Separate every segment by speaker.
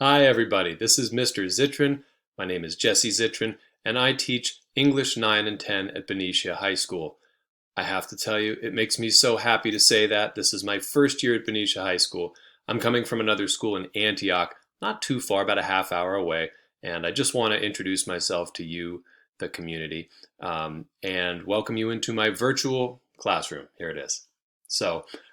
Speaker 1: Hi everybody, this is Mr. Zitrin. My name is Jesse Zitrin and I teach English 9 and 10 at Benicia High School. I have to tell you, it makes me so happy to say that. This is my first year at Benicia High School. I'm coming from another school in Antioch, not too far, about a half hour away, and I just want to introduce myself to you, the community, and welcome you into my virtual classroom. Here it is.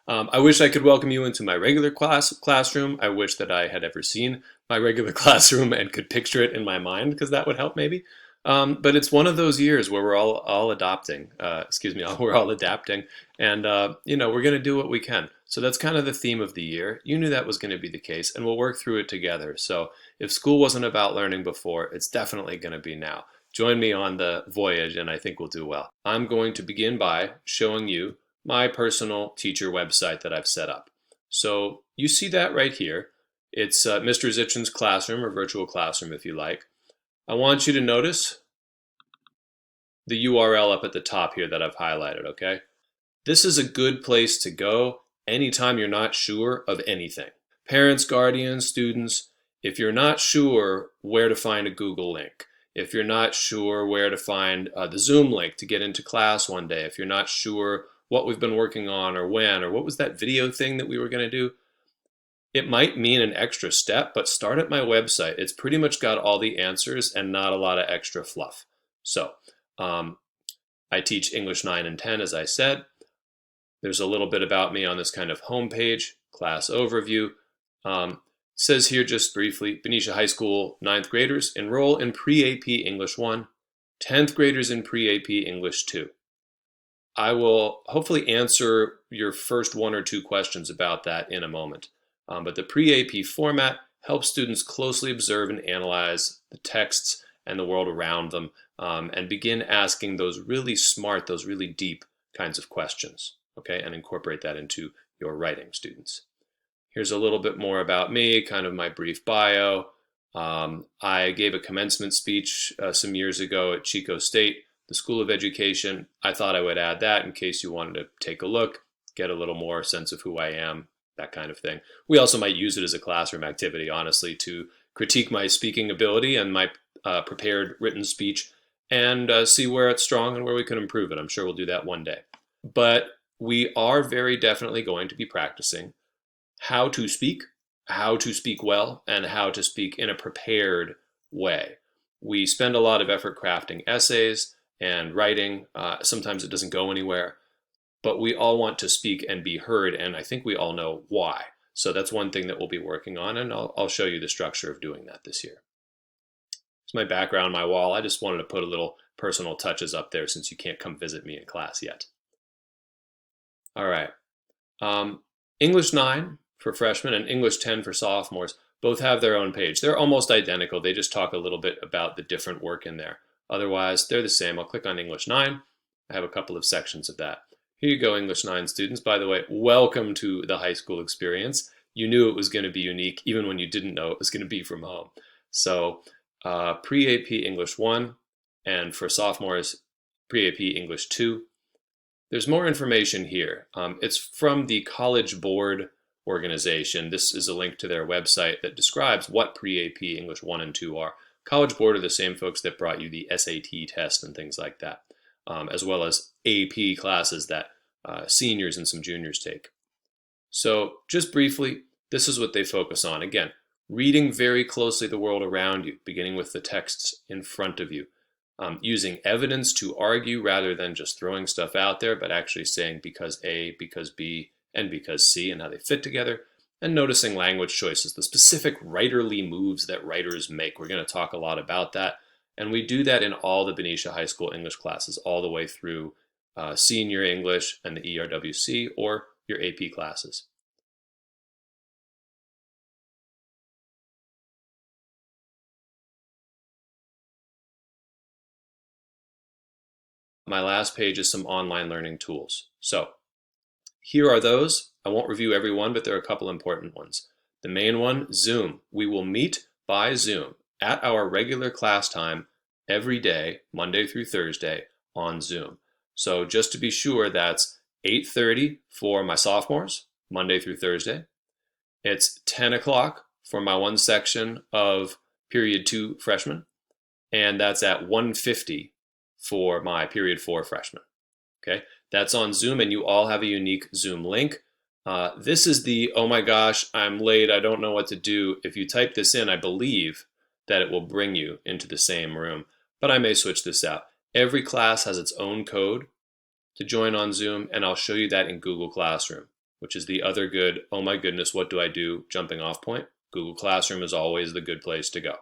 Speaker 1: I wish I could welcome you into my regular classroom. I wish that I had ever seen my regular classroom and could picture it in my mind, because that would help maybe. But it's one of those years where we're all adopting, we're all adapting, and we're going to do what we can. So that's kind of the theme of the year. You knew that was going to be the case, and we'll work through it together. So if school wasn't about learning before, it's definitely going to be now. Join me on the voyage, and I think we'll do well. I'm going to begin by showing you my personal teacher website that I've set up. So you see that right here. It's Mr. Zitrin's classroom, or virtual classroom if you like. I want you to notice the URL up at the top here that I've highlighted, okay? This is a good place to go anytime you're not sure of anything. Parents, guardians, students, if you're not sure where to find a Google link, if you're not sure where to find the Zoom link to get into class one day, if you're not sure what we've been working on or when, or what was that video thing that we were going to do, it might mean an extra step, but start at my website. It's pretty much got all the answers and not a lot of extra fluff. So I teach English 9 and 10, as I said. There's a little bit about me on this kind of homepage, class overview. Says here just briefly, Benicia High School 9th graders enroll in PreAP English 1, 10th graders in PreAP English 2. I will hopefully answer your first one or two questions about that in a moment. But the PreAP format helps students closely observe and analyze the texts and the world around them, and begin asking those really smart, those really deep kinds of questions, okay, and incorporate that into your writing, students. Here's a little bit more about me, kind of my brief bio. I gave a commencement speech some years ago at Chico State, the School of Education. I thought I would add that in case you wanted to take a look, get a little more sense of who I am, that kind of thing. We also might use it as a classroom activity, honestly, to critique my speaking ability and my prepared written speech, and see where it's strong and where we can improve it. I'm sure we'll do that one day. But we are very definitely going to be practicing how to speak well, and how to speak in a prepared way. We spend a lot of effort crafting essays and writing. Sometimes it doesn't go anywhere, but we all want to speak and be heard, and I think we all know why. So that's one thing that we'll be working on, and I'll show you the structure of doing that this year. It's my background, my wall. I just wanted to put a little personal touches up there since you can't come visit me in class yet. All right. English 9 for freshmen and English 10 for sophomores both have their own page. They're almost identical. They just talk a little bit about the different work in there. Otherwise, they're the same. I'll click on English 9. I have a couple of sections of that. Here you go, English 9 students. By the way, welcome to the high school experience. You knew it was going to be unique even when you didn't know it was going to be from home. So PreAP English 1, and for sophomores, PreAP English 2. There's more information here. It's from the College Board organization. This is a link to their website that describes what PreAP English 1 and 2 are. College Board are the same folks that brought you the SAT test and things like that, as well as AP classes that seniors and some juniors take. So just briefly, this is what they focus on. Again, reading very closely the world around you, beginning with the texts in front of you. Using evidence to argue rather than just throwing stuff out there, but actually saying because A, because B, and because C, and how they fit together, and noticing language choices, the specific writerly moves that writers make. We're going to talk a lot about that, and we do that in all the Benicia High School English classes, all the way through senior English and the ERWC, or your AP classes. My last page is some online learning tools. So here are those. I won't review every one, but there are a couple important ones. The main one, Zoom. We will meet by Zoom at our regular class time every day, Monday through Thursday, on Zoom. So just to be sure, that's 8:30 for my sophomores, Monday through Thursday. It's 10 o'clock for my one section of period 2 freshmen, and that's at 1:50 for my period 4 freshmen. Okay, that's on Zoom, and you all have a unique Zoom link. This is the, oh my gosh, I'm late, I don't know what to do. If you type this in, I believe that it will bring you into the same room, but I may switch this out. Every class has its own code to join on Zoom, and I'll show you that in Google Classroom, which is the other good, oh my goodness, what do I do, jumping off point. Google Classroom is always the good place to go.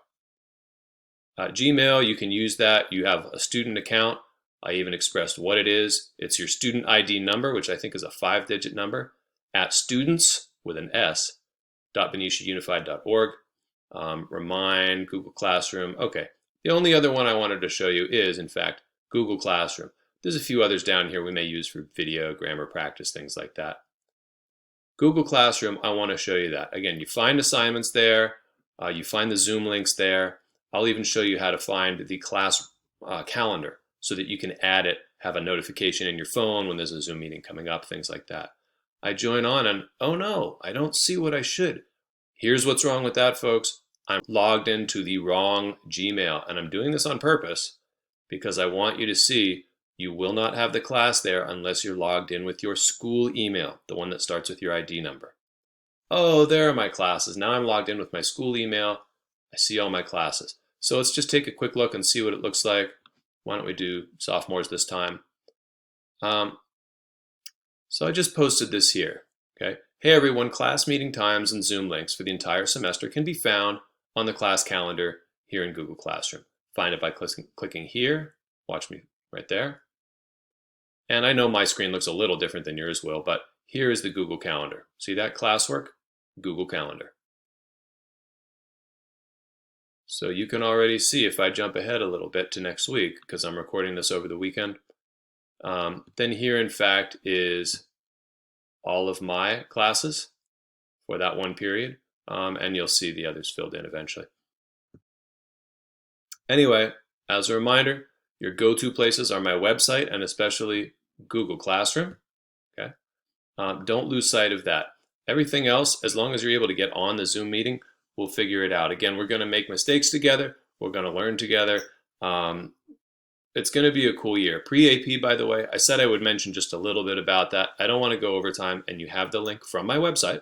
Speaker 1: Gmail, you can use that. You have a student account. I even expressed what it is. It's your student ID number, which I think is a 5-digit number, at students with an S, .venetiaunified.org. Remind, Google Classroom. Okay, the only other one I wanted to show you is, in fact, Google Classroom. There's a few others down here we may use for video, grammar practice, things like that. Google Classroom, I want to show you that. Again, you find assignments there, you find the Zoom links there. I'll even show you how to find the class calendar so that you can add it, have a notification in your phone when there's a Zoom meeting coming up, things like that. I join on and, oh no, I don't see what I should. Here's what's wrong with that, folks. I'm logged into the wrong Gmail, and I'm doing this on purpose because I want you to see you will not have the class there unless you're logged in with your school email, the one that starts with your ID number. Oh, there are my classes. Now I'm logged in with my school email. I see all my classes. So let's just take a quick look and see what it looks like. Why don't we do sophomores this time? So I just posted this here. Okay. Hey everyone, class meeting times and Zoom links for the entire semester can be found on the class calendar here in Google Classroom. Find it by clicking here. Watch me right there. And I know my screen looks a little different than yours will, but here is the Google Calendar. See that classwork? Google Calendar. So you can already see, if I jump ahead a little bit to next week, because I'm recording this over the weekend, then here in fact is all of my classes for that one period, and you'll see the others filled in eventually. Anyway, as a reminder, your go-to places are my website and especially Google Classroom. Okay, don't lose sight of that. Everything else, as long as you're able to get on the Zoom meeting, we'll figure it out. Again, we're going to make mistakes together. We're going to learn together. It's going to be a cool year. Pre-AP, by the way, I said I would mention just a little bit about that. I don't want to go over time, and you have the link from my website.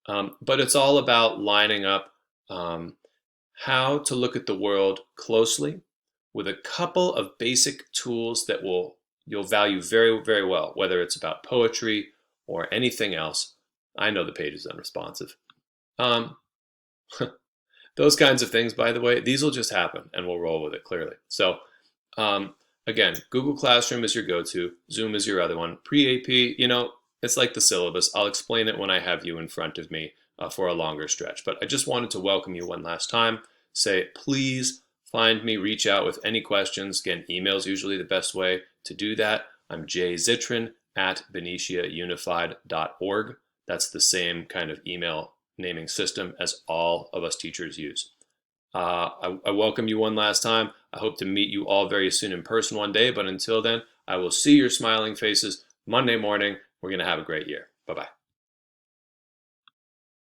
Speaker 1: But it's all about lining up how to look at the world closely with a couple of basic tools that you'll value very, very well, whether it's about poetry or anything else. I know the page is unresponsive. Those kinds of things, by the way, these will just happen and we'll roll with it clearly. So again, Google Classroom is your go-to, Zoom is your other one. Pre-AP, you know, it's like the syllabus. I'll explain it when I have you in front of me for a longer stretch. But I just wanted to welcome you one last time. Say, please find me, reach out with any questions. Again, email is usually the best way to do that. I'm Zitrin at venetiaunified.org. That's the same kind of email naming system as all of us teachers use. I welcome you one last time. I hope to meet you all very soon in person one day, but until then, I will see your smiling faces Monday morning. We're going to have a great year. Bye-bye.